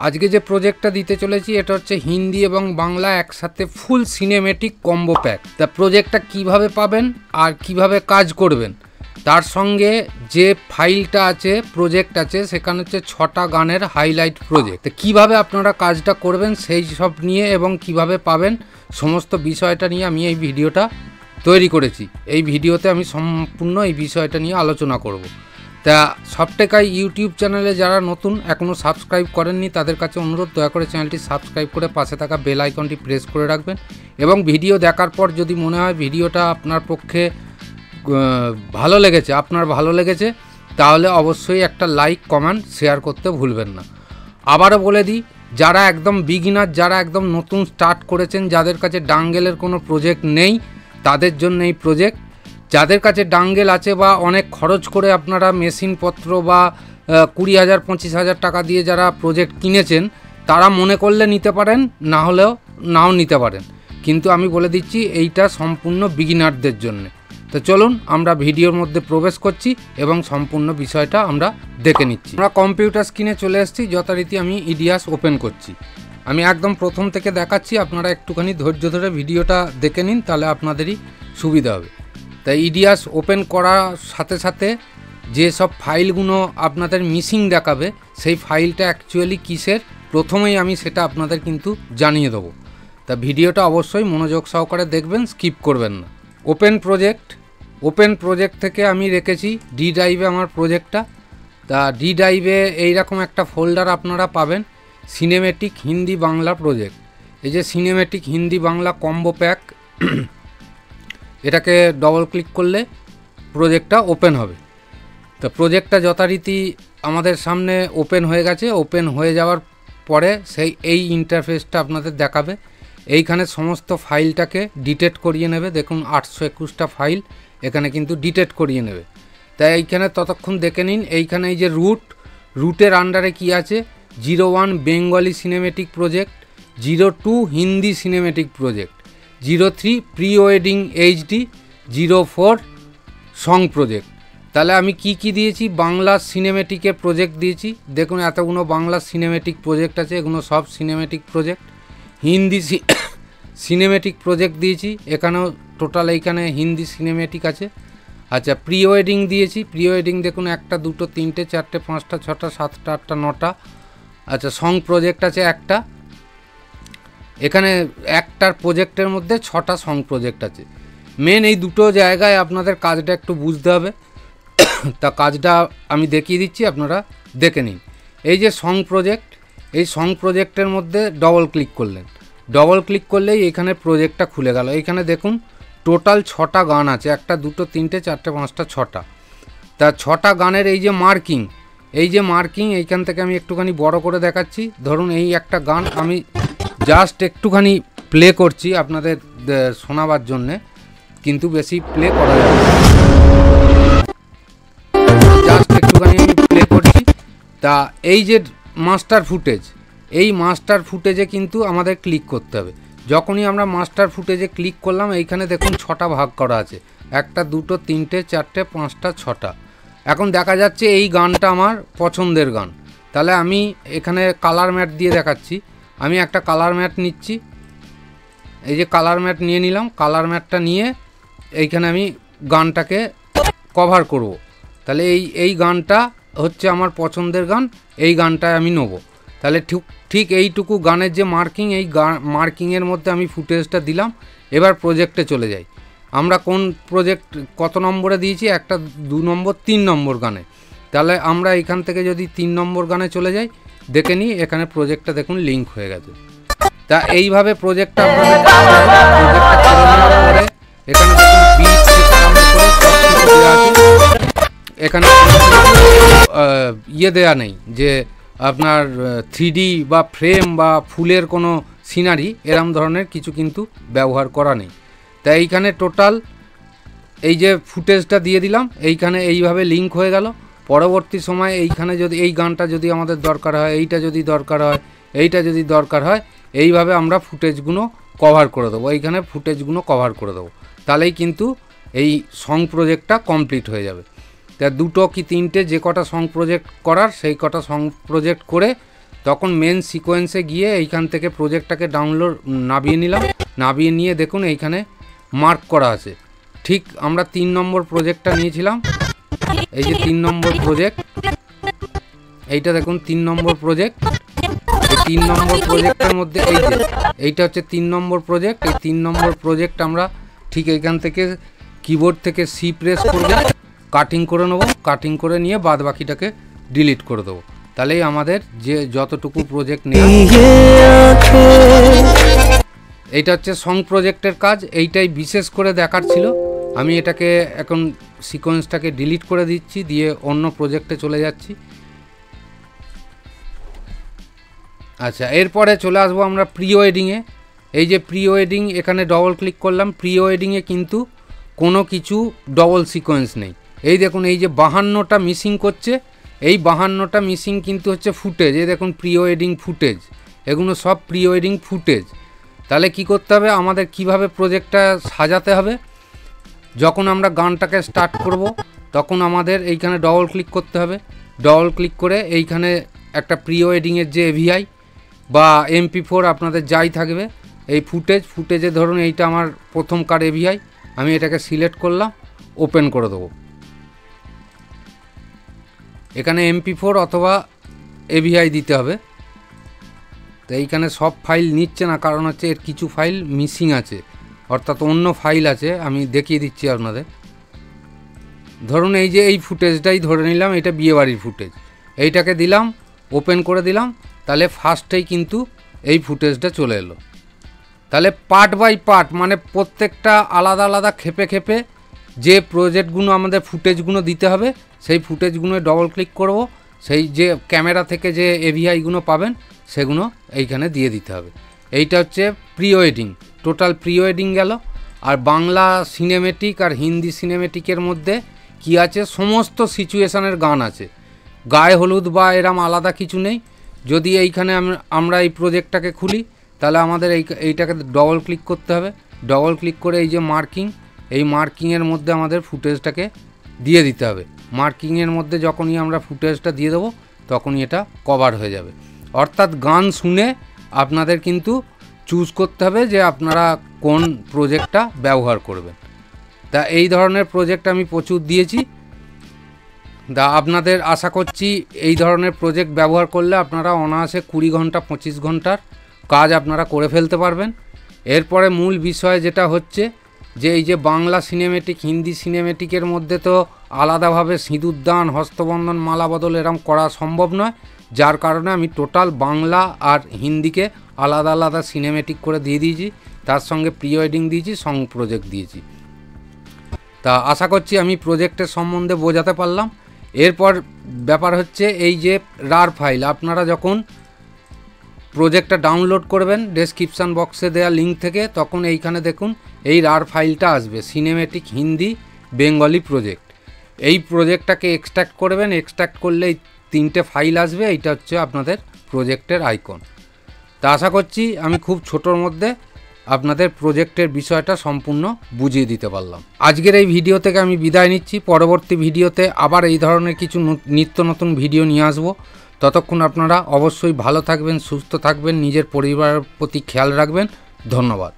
আজকে যে প্রজেক্টটা দিতে চলেছি এটা হচ্ছে হিন্দি এবং বাংলা একসাথে ফুল সিনেমেটিক কম্বো প্যাক। তা প্রজেক্টটা কিভাবে পাবেন আর কিভাবে কাজ করবেন, তার সঙ্গে যে ফাইলটা আছে প্রজেক্ট আছে সেখানে হচ্ছে 6টা গানের হাইলাইট প্রজেক্ট। তো কীভাবে আপনারা কাজটা করবেন সেই সব নিয়ে এবং কিভাবে পাবেন সমস্ত বিষয়টা নিয়ে আমি এই ভিডিওটা তৈরি করেছি। এই ভিডিওতে আমি সম্পূর্ণ এই বিষয়টা নিয়ে আলোচনা করব। তা সবটেকাই ইউটিউব চ্যানেলে যারা নতুন এখনও সাবস্ক্রাইব করেননি তাদের কাছে অনুরোধ, দয়া করে চ্যানেলটি সাবস্ক্রাইব করে পাশে থাকা বেল আইকনটি প্রেস করে রাখবেন এবং ভিডিও দেখার পর যদি মনে হয় ভিডিওটা আপনার পক্ষে ভালো লেগেছে তাহলে অবশ্যই একটা লাইক কমেন্ট শেয়ার করতে ভুলবেন না। আবারও বলে দিই, যারা একদম বিগিনার, যারা একদম নতুন স্টার্ট করেছেন, যাদের কাছে ডাঙ্গেলের কোনো প্রজেক্ট নেই তাদের জন্য এই প্রজেক্ট। যাদের কাছে ডাঙ্গেল আছে বা অনেক খরচ করে আপনারা মেশিনপত্র বা 20,000-25,000 টাকা দিয়ে যারা প্রজেক্ট কিনেছেন তারা মনে করলে নিতে পারেন, না হলেও নাও নিতে পারেন, কিন্তু আমি বলে দিচ্ছি এইটা সম্পূর্ণ বিগিনারদের জন্য। তো চলুন আমরা ভিডিওর মধ্যে প্রবেশ করছি এবং সম্পূর্ণ বিষয়টা আমরা দেখে নিচ্ছি। আমরা কম্পিউটার স্ক্রিনে চলে এসেছি, যথারীতি আমি ইডিয়াস ওপেন করছি। আমি একদম প্রথম থেকে দেখাচ্ছি, আপনারা একটুখানি ধৈর্য ধরে ভিডিওটা দেখে নিন, তাহলে আপনাদেরই সুবিধা হবে। তাই ইডিয়াস ওপেন করার সাথে সাথে যেসব ফাইলগুলো আপনাদের মিসিং দেখাবে সেই ফাইলটা অ্যাকচুয়ালি কিসের প্রথমেই আমি সেটা আপনাদের কিন্তু জানিয়ে দেবো। তা ভিডিওটা অবশ্যই মনোযোগ সহকারে দেখবেন, স্কিপ করবেন না। ওপেন প্রজেক্ট থেকে আমি রেখেছি ডি ড্রাইভে আমার প্রজেক্টটা। তা ডি ড্রাইভে এইরকম একটা ফোল্ডার আপনারা পাবেন, সিনেমেটিক হিন্দি বাংলা প্রজেক্ট। এই যে cinematic Hindi Bangla combo pack, এটাকে ডবল ক্লিক করলে প্রজেক্টটা ওপেন হবে। তো প্রজেক্টটা যথারীতি আমাদের সামনে ওপেন হয়ে গেছে। ওপেন হয়ে যাওয়ার পরে এই ইন্টারফেসটা আপনাদের দেখাবে। এইখানে সমস্ত ফাইলটাকে ডিটেট করিয়ে নেবে। দেখুন 821টা ফাইল এখানে কিন্তু ডিটেট করিয়ে নেবে। তাই এইখানে ততক্ষণ দেখে নিন, এইখানে এই যে রুটের আন্ডারে কি আছে, 01 Bengali cinematic project, 02 Hindi cinematic project, 03 pre wedding HD, 04 song project. তাহলে আমি কি দিয়েছি, বাংলা সিনেমেটিকের প্রজেক্ট দিয়েছি। দেখুন এতগুলো বাংলা সিনেমেটিক প্রজেক্ট আছে, এগুলো সব cinematic project. Hindi cinematic project দিয়েছি, এখানেও টোটাল এইখানে হিন্দি সিনেমেটিক আছে। আচ্ছা, প্রি ওয়েডিং দিয়েছি। প্রি ওয়েডিং দেখুন 1, 2, 3, 4, 5, 6, 7, 8, 9টা। আচ্ছা, সং প্রজেক্ট আছে একটা। এখানে একটার প্রজেক্টের মধ্যে 6টা সং প্রজেক্ট আছে। মেন এই দুটো জায়গায় আপনাদের কাজটা একটু বুঝতে হবে। তা কাজটা আমি দেখিয়ে দিচ্ছি, আপনারা দেখে নিন। এই যে সং প্রজেক্ট, এই সং প্রজেক্টের মধ্যে ডবল ক্লিক করলেই এখানে প্রজেক্টটা খুলে গেল। এইখানে দেখুন টোটাল 6টা গান আছে, 1, 2, 3, 4, 5, 6টা। তা 6টা গানের এই যে মার্কিং এইখান থেকে আমি একটুখানি বড় করে দেখাচ্ছি। ধরুন এই একটা গান আমি জাস্ট একটুখানি প্লে করছি আপনাদের শোনাবার জন্যে, কিন্তু বেশি প্লে করা যাবে না, জাস্ট একটুখানি আমি প্লে করছি। তা এই যে এই মাস্টার ফুটেজে কিন্তু আমাদের ক্লিক করতে হবে। যখনই আমরা মাস্টার ফুটেজে ক্লিক করলাম, এইখানে দেখুন 6টা ভাগ করা আছে, 1, 2, 3, 4, 5, 6টা। এখন দেখা যাচ্ছে এই গানটা আমার পছন্দের গান। তাহলে আমি এখানে কালার ম্যাট দিয়ে দেখাচ্ছি। আমি একটা কালার ম্যাট নিচ্ছি, এই যে কালার ম্যাট নিয়ে নিলাম। কালার ম্যাটটা নিয়ে এইখানে আমি গানটাকে কভার করব। তাহলে এই গানটা হচ্ছে আমার পছন্দের গান, এই গানটায় আমি নেব। তাহলে ঠিক এইটুকু গানের যে মার্কিং, এই মার্কিংয়ের মধ্যে আমি ফুটেজটা দিলাম। এবার প্রজেক্টে চলে যাই। আমরা কোন প্রজেক্ট কত নম্বরে দিয়েছি, 1, 2 নম্বর, 3 নম্বর গানে। তাহলে আমরা এখান থেকে যদি 3 নম্বর গানে চলে যাই, দেখে নিই এখানে প্রজেক্টটা দেখুন লিঙ্ক হয়ে গেছে। তা এইভাবে প্রজেক্টটা আপনাদের এখানে দেখুন বিট থেকে আরম্ভ করে সব কিছু দেওয়া আছে। এখানে দেওয়া নেই যে আপনার 3D বা ফ্রেম বা ফুলের কোনো সিনারি, এরম ধরনের কিছু কিন্তু ব্যবহার করা নেই। তাই এইখানে টোটাল এই যে ফুটেজটা দিয়ে দিলাম, এইখানে এইভাবে লিঙ্ক হয়ে গেল। পরবর্তী সময় এইখানে যদি এই গানটা যদি আমাদের দরকার হয়, এইটা যদি দরকার হয়, এইভাবে আমরা ফুটেজগুলো কভার করে দেবো। এইখানে ফুটেজগুলো কভার করে দেবো, তাহলেই কিন্তু এই সং প্রজেক্টটা কমপ্লিট হয়ে যাবে। তা 2 কি 3টে যে কটা সং প্রজেক্ট করার সেই কটা সং প্রজেক্ট করে তখন মেন সিকোয়েন্সে গিয়ে এইখান থেকে প্রজেক্টটাকে নামিয়ে নিলাম। নামিয়ে নিয়ে দেখুন এইখানে মার্ক করা আছে। ঠিক আমরা 3 নম্বর প্রজেক্টটা নিয়েছিলাম, এই যে 3 নম্বর প্রজেক্ট, এইটা দেখুন 3 নম্বর প্রজেক্ট। এই 3 নম্বর প্রজেক্টের মধ্যে এইটা হচ্ছে 3 নম্বর প্রজেক্ট। এই 3 নম্বর প্রজেক্ট আমরা ঠিক এইখান থেকে কিবোর্ড থেকে সি প্রেস করব, কাটিং করে নেব। কাটিং করে নিয়ে বাদ বাকিটাকে ডিলিট করে দেবো। তাহলেই আমাদের যে যতটুকু প্রজেক্ট নেই, এইটা হচ্ছে সং প্রজেক্টের কাজ। এইটাই বিশেষ করে দেখার ছিল। আমি এটাকে এখন সিকোয়েন্সটাকে ডিলিট করে দিচ্ছি, দিয়ে অন্য প্রজেক্টে চলে যাচ্ছি। আচ্ছা, এরপরে চলে আসবো আমরা প্রি ওয়েডিংয়ে। এই যে প্রি ওয়েডিং, এখানে ডবল ক্লিক করলাম। প্রি ওয়েডিংয়ে কিন্তু কোনো কিছু ডবল সিকোয়েন্স নেই। এই দেখুন এই যে 52টা মিসিং করছে, এই 52টা মিসিং কিন্তু হচ্ছে ফুটেজ। এই দেখুন প্রি ওয়েডিং ফুটেজ, এগুলো সব প্রি ওয়েডিং ফুটেজ। তাহলে কি করতে হবে, আমাদের কিভাবে প্রজেক্টটা সাজাতে হবে, যখন আমরা গানটাকে স্টার্ট করব তখন আমাদের এইখানে ডবল ক্লিক করতে হবে। ডবল ক্লিক করে এইখানে একটা প্রি ওয়েডিংয়ের যে এভিআই বা MP4 আপনাদের যাই থাকবে, এই ফুটেজে ধরুন এইটা আমার প্রথমকার এভিআই, আমি এটাকে সিলেক্ট করলাম, ওপেন করে দেবো। এখানে MP4 অথবা এভিআই দিতে হবে। তো এইখানে সব ফাইল নিচ্ছে না, কারণ হচ্ছে এর কিছু ফাইল মিসিং আছে, অর্থাৎ অন্য ফাইল আছে। আমি দেখিয়ে দিচ্ছি আপনাদের। ধরুন এই যে এই ফুটেজটাই ধরে নিলাম, এটা বিয়েবাড়ির ফুটেজ, এইটাকে দিলাম, ওপেন করে দিলাম। তাহলে ফার্স্টেই কিন্তু এই ফুটেজটা চলে এলো। তাহলে পার্ট বাই পার্ট, মানে প্রত্যেকটা আলাদা আলাদা খেপে যে প্রজেক্টগুলো আমাদের ফুটেজগুলো দিতে হবে, সেই ফুটেজগুলো ডবল ক্লিক করব, সেই যে ক্যামেরা থেকে যে এভিআইগুলো পাবেন সেগুলো এইখানে দিয়ে দিতে হবে। এইটা হচ্ছে pre wedding, total pre wedding গেল। আর বাংলা সিনেমেটিক আর হিন্দি সিনেমেটিকের মধ্যে কি আছে, সমস্ত সিচুয়েশানের গান আছে। গায়ে হলুদ বা এরম আলাদা কিছু নেই। যদি এইখানে আমরা এই প্রজেক্টটাকে খুলি, তাহলে আমাদের এইটাকে ডবল ক্লিক করতে হবে। ডবল ক্লিক করে এই যে মার্কিং, এই মার্কিংয়ের মধ্যে আমাদের ফুটেজটাকে দিয়ে দিতে হবে। মার্কিংয়ের মধ্যে যখনই আমরা ফুটেজটা দিয়ে দেবো, তখনই এটা কভার হয়ে যাবে। অর্থাৎ গান শুনে আপনাদের কিন্তু চুজ করতে হবে যে আপনারা কোন প্রজেক্টটা ব্যবহার করবেন। তা এই ধরনের প্রজেক্ট আমি প্রচুর দিয়েছি। আপনাদের আশা করছি এই ধরনের প্রজেক্ট ব্যবহার করলে আপনারা অনায়াসে 20 ঘন্টা 25 ঘন্টার কাজ আপনারা করে ফেলতে পারবেন। এরপরে মূল বিষয় যেটা হচ্ছে যে এই যে বাংলা সিনেমেটিক হিন্দি সিনেমেটিকের মধ্যে তো আলাদাভাবে সিঁদুরদান, হস্তবন্ধন, মালা বদল এরম করা সম্ভব নয়, যার কারণে আমি টোটাল বাংলা আর হিন্দিকে আলাদা আলাদা সিনেমেটিক করে দিয়ে দিয়েছি। তার সঙ্গে প্রি ওয়েডিং দিয়েছি, সং প্রজেক্ট দিয়েছি। তা আশা করছি আমি প্রজেক্টের সম্বন্ধে বোঝাতে পারলাম। এরপর ব্যাপার হচ্ছে এই যে রার ফাইল, আপনারা যখন প্রজেক্টটা ডাউনলোড করবেন ডেসক্রিপশান বক্সে দেওয়া লিঙ্ক থেকে, তখন এইখানে দেখুন এই রার ফাইলটা আসবে, সিনেমেটিক হিন্দি বেঙ্গলি প্রজেক্ট। এই প্রজেক্টটাকে এক্সট্র্যাক্ট করবেন, এক্সট্র্যাক্ট করলে এই 3টে ফাইল আসবে। এইটা হচ্ছে আপনাদের প্রজেক্টের আইকন। তা আশা করছি আমি খুব ছোটোর মধ্যে আপনাদের প্রজেক্টের বিষয়টা সম্পূর্ণ বুঝিয়ে দিতে পারলাম। আজকের এই ভিডিও থেকে আমি বিদায় নিচ্ছি। পরবর্তী ভিডিওতে আবার এই ধরনের কিছু নিত্য নতুন ভিডিও নিয়ে আসবো। ততক্ষণ আপনারা অবশ্যই ভালো থাকবেন, সুস্থ থাকবেন, নিজের পরিবারের প্রতি খেয়াল রাখবেন। ধন্যবাদ।